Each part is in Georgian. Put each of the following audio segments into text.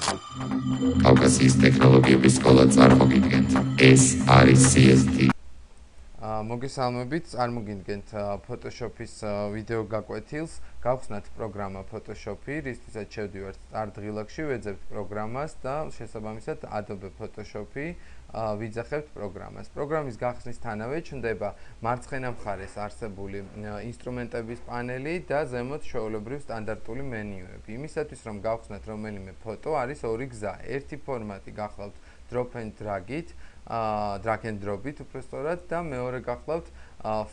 კავკასიის ტექნოლოგიების სკოლა წარმოგიდგენთ. ეს არის CST. მოგესალმებით, წარმოგიდგენთ Photoshop-ის ვიდეო გაკვეთილს. გავხსნათ პროგრამა Photoshop-ი, რისთვისაც შევდივართ სტარტ-ღილაკში, ვეძებთ პროგრამას და შესაბამისად Adobe Photoshop-ი ვიძახებთ პროგრამას. პროგრამის გახსნისთანავე ჩნდება მარცხენა მხარეს არსებული ინსტრუმენტების პანელი და ზემოთ ჩვეულებრივ სტანდარტული მენიუები. იმისათვის რომ გავხსნათ რომელიმე ფოტო, არის ორი გზა. ერთი ფორმატი გახლავთ drop and drag-ით, drag and drop-ით უпростоრად და მეორე გახლავთ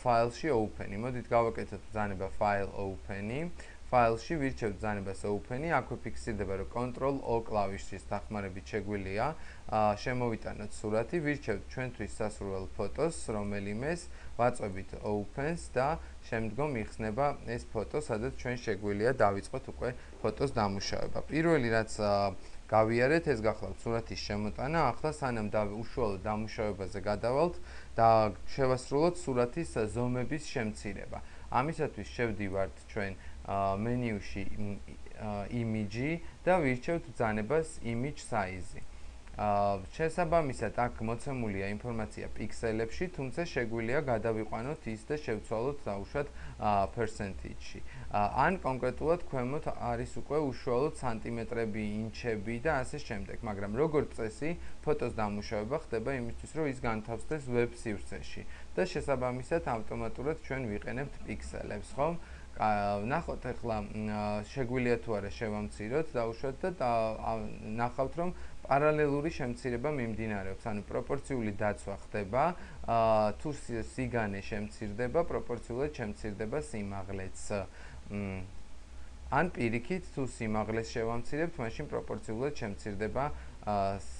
ფაილში open-ი. მოდით გავაკეთოთ ბრძანება file open-ი. ფაილში ვირჩევთ ბრძანებას open-ი, აქვე ფიქსირდება რომ Ctrl-O კლავიშის დახმარებით შეგვიძლია შემოვიტანოთ სურათი, ვირჩევთ ჩვენთვის სასურველ ფოტოს, რომელიმეს ვაწვევით open-ს და შემდგომ იხსნება ეს ფოტო, სადაც ჩვენ შეგვიძლია დავიწყოთ უკვე ფოტოს დამუშავება. პირველი რაც გავიარეთ, ეს გახლავთ სურათის შემოტანა. ახლა სანამ უშუალოდ დამუშავებაზე გადავალთ და შევასრულოთ სურათის ზომების შემცირება. ამისათვის შევდივართ ჩვენ მენიუში image და ვირჩევთ ბრძანებას image size-ი. შესაბამისად აქ მოცემულია ინფორმაცია პიქსელებში, თუმცა შეგვიძლია გადავიყვანოთ ის და შევცვალოთ დაუშვათ percentage-ში. ან კონკრეტულად ქვემოთ არის უკვე უშუალოდ სანტიმეტრები, ინჩები და ასე შემდეგ, მაგრამ როგორც წესი, ფოტოს დამუშავება ხდება იმისთვის, რომ ის განთავსდეს ვებ სივრცეში და შესაბამისად ავტომატურად ჩვენ ვიყენებთ პიქსელებს, ხო? ნახოთ ახლა შეგვიძლია თუ არა შევამციროთ დაუშვათ და ნახავთ რომ პარალელური შემცირება მიმდინარეობს, ანუ პროპორციული დაცვა ხდება, თუ სიგანე შემცირდება, პროპორციულად შემცირდება სიმაღლეც. ან პირიქით თუ სიმაღლეს შევამცირებთ, მაშინ პროპორციულად შემცირდება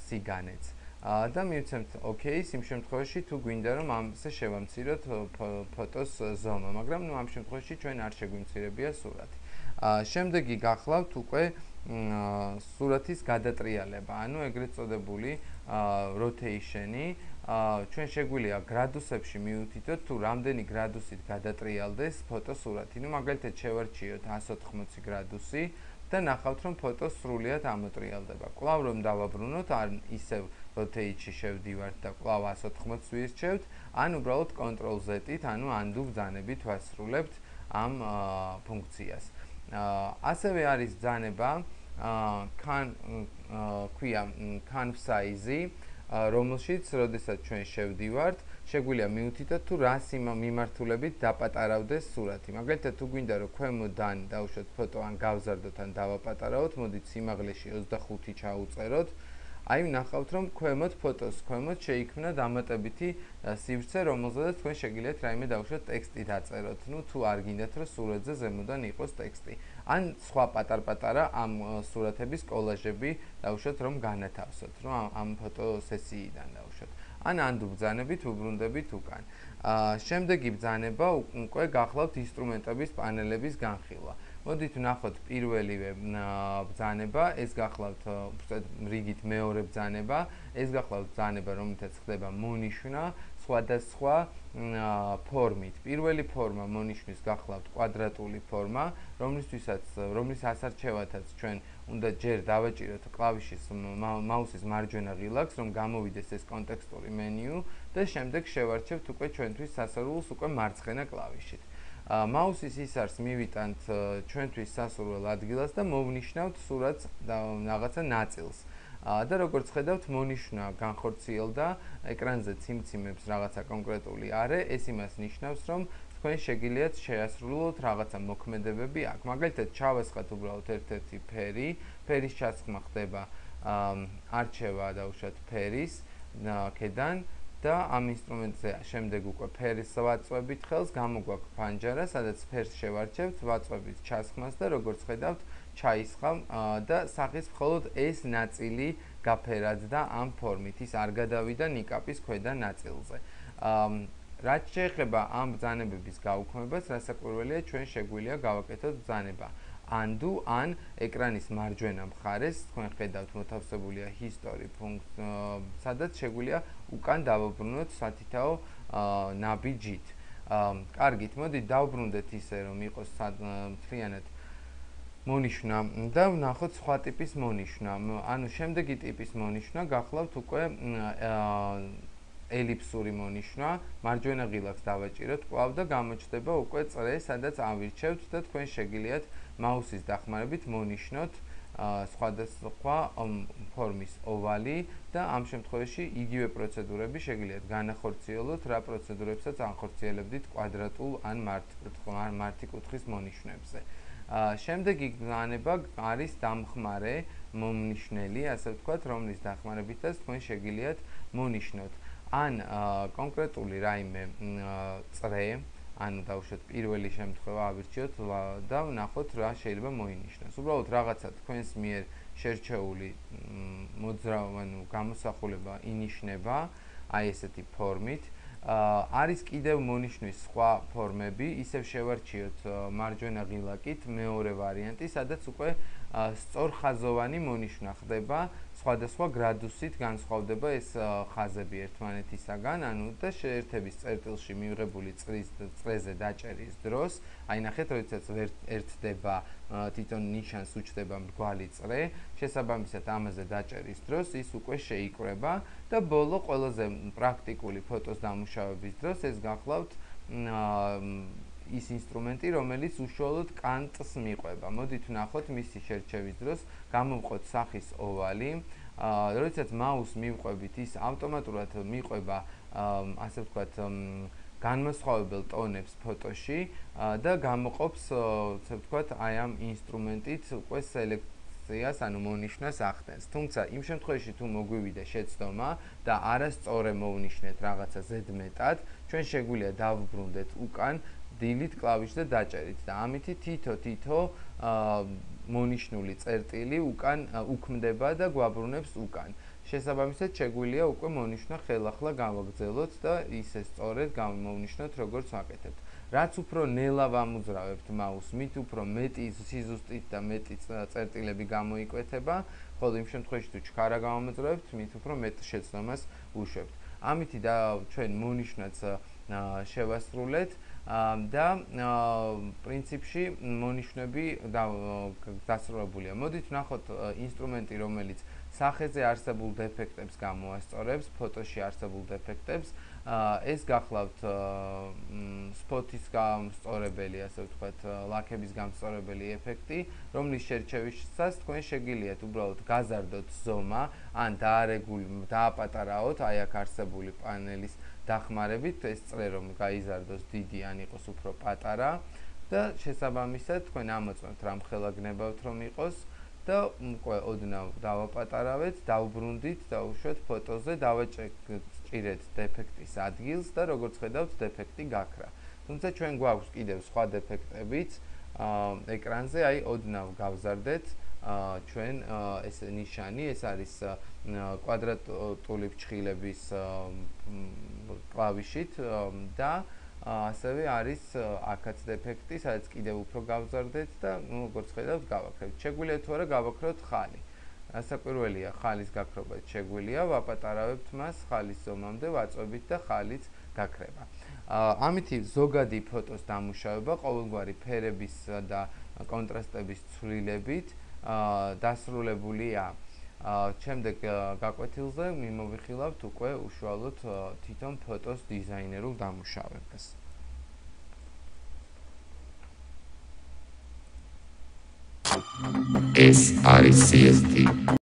სიგანეც. და მივცემთ OK-ს იმ შემთხვევაში თუ გვინდა რომ ამზე შევამციროთ ფოტოს ზომა, მაგრამ ამ შემთხვევაში ჩვენ არ შეგვიმცირებია სურათი. შემდეგი გახლავთ უკვე სურათის გადატრიალება, ანუ ეგრეთ წოდებული rotation-ი. ჩვენ შეგვიძლია გრადუსებში მივუთითოთ თუ რამდენი გრადუსით გადატრიალდეს ფოტოსურათი. ნუ მაგალითად შევარჩიოთ 180 გრადუსი და ნახავთ რომ ფოტო სრულიად ამოტრიალდება. კვლავ რომ დავაბრუნოთ, ან ისევ rotate-ში შევდივართ და კვლავ 180-ს ვირჩევთ, ან უბრალოდ Ctrl-Z-ით, ანუ undo ბრძანებით ვასრულებთ ამ ფუნქციას. ასევე არის ბრძანება conv size-ი, რომელშიც, როდესაც ჩვენ შევდივართ, შეგვიძლია მივუთითოთ თუ რა მიმართულებით დაპატარავდეს სურათი. მაგალითად, თუ გვინდა რომ ქვემოდან დავუშვათ ფოტო ან გავზარდოთ ან დავაპატარავოთ, მოდით სიმაღლეში 25 ჩაუწეროთ. აი ნახავთ რომ ფოტოს ქვემოთ შეიქმნა დამატებითი სივრცე, რომელზედაც თქვენ შეგიძლიათ რაიმე დავუშვათ ტექსტი დაწეროთ. ნუ თუ არ გინდათ რომ სურათზე ზემოდან იყოს ტექსტი. ან სხვა პატარ-პატარა ამ სურათების კოლაჟები დავუშვათ რომ განათავსოთ, რომ ამ ფოტოსესიიდან დავუშვათ. ან undo ბრძანებით უბრუნდებით უკან. შემდეგი ბრძანება უკვე გახლავთ ინსტრუმენტების პანელების განხილვა. მოდით ვნახოთ პირველივე ბრძანება, ეს გახლავთ რიგით მეორე ბრძანება, ეს გახლავთ ბრძანება, რომელთაც ხდება მონიშნა სხვადასხვა ფორმით. პირველი ფორმა მონიშნის გახლავთ კვადრატული ფორმა, რომლის ასარჩევათაც ჩვენ უნდა ჯერ დავაჭიროთ კლავიშის მაუსის მარჯვენა ღილაკს, რომ გამოვიდეს ეს კონტექსტური მენიუ და შემდეგ შევარჩევთ უკვე ჩვენთვის სასურველს უკვე მარცხენა კლავიშით. მაუსის ისარს მივიტანთ ჩვენთვის სასურველ ადგილას და მოვნიშნავთ სურათს რაღაცა ნაწილს. და როგორც ხედავთ, მონიშნა განხორციელდა, ეკრანზე ციმციმებს რაღაცა კონკრეტული არე, ეს იმას ნიშნავს, რომ თქვენ შეგიძლიათ შეასრულოთ რაღაცა მოქმედებები აქ. მაგალითად, ჩავასხათ უბრალოდ ერთ-ერთი ფერი, ფერის ჩასხმა ხდება არჩევა დავუშვათ ფერის ქედან და ამ ინსტრუმენტზე შემდეგ უკვე ფერის ვაწვევით ხელს, გამოგვაქვს ფანჯარა, სადაც ფერს შევარჩევთ, ვაწვევით ჩასხმას და როგორც ხედავთ, ჩაისხა და სახის მხოლოდ ეს ნაწილი გაფერაძდა ამ ფორმით, ის არ გადავიდა ნიკაპის ქვედა ნაწილზე. რაც შეეხება ამ ბრძანებების გაუქმებას, რასაკვირველია, ჩვენ შეგვიძლია გავაკეთოთ ბრძანება undo ან ეკრანის მარჯვენა მხარეს, თქვენ ხედავთ მოთავსებულია history სადაც შეგვიძლია უკან დავაბრუნოთ სათითაო ნაბიჯით. კარგით, მოდით დავბრუნდეთ ისე, რომ იყოს მთლიანად მონიშნა და ვნახოთ სხვა ტიპის მონიშნა. ანუ შემდეგი ტიპის მონიშნა გახლავთ უკვე ელიფსური მონიშნა. მარჯვენა ღილაკს დავაჭიროთ კვლავ და გამოჩნდება უკვე წრე, სადაც ავირჩევთ და თქვენ შეგიძლიათ მაუსის დახმარებით მონიშნოთ სხვადასხვა ფორმის ოვალი და ამ შემთხვევაში იგივე პროცედურები შეგიძლიათ განახორციელოთ, რა პროცედურებსაც ანხორციელებდით კვადრატულ ან მართი კუთხის მონიშნებზე. შემდეგი განება არის დამხმარე მომნიშნელი, ასე ვთქვათ, რომლის დახმარებითაც თქვენ შეგიძლიათ მონიშნოთ ან კონკრეტული რაიმე წრე, ანუ დავუშვათ პირველი შემთხვევა ავირჩიოთ და ვნახოთ რა შეიძლება მოინიშნოს. უბრალოდ რაღაცა თქვენს მიერ შერჩეული მოძრავ, ანუ გამოსახულება ინიშნება აი ესეთი ფორმით. არის კიდევ მონიშნვის სხვა ფორმები, ისევ შევარჩიოთ მარჯვენა ღილაკით მეორე ვარიანტი, სადაც უკვე სწორხაზოვანი მონიშნა ხდება, სხვადასხვა გრადუსით განსხვავდება ეს ხაზები ერთმანეთისაგან, ანუ და შეერთების წერტილში მიღებული წრეზე დაჭერის დროს, აი ნახეთ, როდესაც ერთდება თვითონ ნიშანს უჩნდება მრგვალი წრე, შესაბამისად ამაზე დაჭერის დროს ის უკვე შეიკრება და ბოლო ყველაზე პრაქტიკული ფოტოს დამუშავების დროს ეს გახლავთ ის ინსტრუმენტი, რომელიც უშუალოდ კანტს მიყვება. მოდით ვნახოთ მისი შერჩევის დროს, გამოვყოთ სახის ოვალი. როდესაც მაუსს მივყვებით, ის ავტომატურად მიყვება, ასე ვთქვათ, განმასხვავებელ ტონებს ფოტოში და გამოყოფს, ასე ვთქვათ, აი ამ ინსტრუმენტით უკვე სელექციას, ანუ მონიშნას ახდენს. თუმცა იმ შემთხვევაში თუ მოგვივიდა შეცდომა და არასწორე მოვნიშნეთ რაღაცა ზედმეტად, ჩვენ შეგვიძლია დავუბრუნდეთ უკან დილით კლავიშზე დაჭერით და ამითი თითო მონიშნული წერტილი უკან უქმდება და გვაბრუნებს უკან. შესაბამისად შეგვიძლია უკვე მონიშნა ხელახლა გავაგრძელოთ და ისე სწორედ გამოვნიშნოთ, როგორც ვაკეთებთ. რაც უფრო ნელა ვამოძრავებთ მაუსს, მით უფრო მეტი სიზუსტით და მეტი წერტილები გამოიკვეთება, ხოლო იმ შემთხვევაში თუ ჩქარა გავამოძრავებთ, მით უფრო მეტ შეცდომას უშვებთ. ამითი და ჩვენ მონიშნაც შევასრულეთ და პრინციპში მონიშნები დასრულებულია. მოდით ვნახოთ ინსტრუმენტი, რომელიც სახეზე არსებულ დეფექტებს გამოასწორებს, ფოტოში არსებულ დეფექტებს. ეს გახლავთ სპოტის გამსწორებელი, ასე ვთქვათ, ლაქების გამსწორებელი ეფექტი, რომლის შერჩევისას თქვენ შეგიძლიათ უბრალოდ გაზარდოთ ზომა ან დააპატარაოთ აი აქ არსებული პანელის დახმარებით, ეს წრე რომ გაიზარდოს დიდი ან იყოს უფრო პატარა და შესაბამისად თქვენ ამოწმებთ რამ ხელა გნებავთ რომ იყოს და უკვე ოდნავ დავაპატარავეთ, დავუბრუნდით, დავუშვეთ ფოტოზე, დავაჭირეთ დეფექტის ადგილს და როგორც ხედავთ, დეფექტი გაქრა. თუმცა ჩვენ გვაქვს კიდევ სხვა დეფექტებიც ეკრანზე, აი ოდნავ გავზარდეთ ჩვენ ეს ნიშანი, ეს არის კვადრატული ფრჩხილების კლავიშით და ასევე არის აქაც დეფექტი, სადაც კიდევ უფრო გავზარდეთ და როგორც ხედავთ, გავაქრებთ. შეგვიძლია თუ არა გავაქროთ ხალი. სასაკვირველია, ხალის გაქრობა შეგვიძლია, ვაპატარავებთ მას ხალის ზომამდე, ვაწვევით და ხალიც გაქრება. ამითი ზოგადი ფოტოს დამუშავება ყოველგვარი ფერების და კონტრასტების ცვლილებით დასრულებულია. შემდეგ გაკვეთილზე მიმოვიხილავთ უკვე უშუალოდ თვითონ ფოტოს დიზაინერულ დამუშავებას. ეს არის CST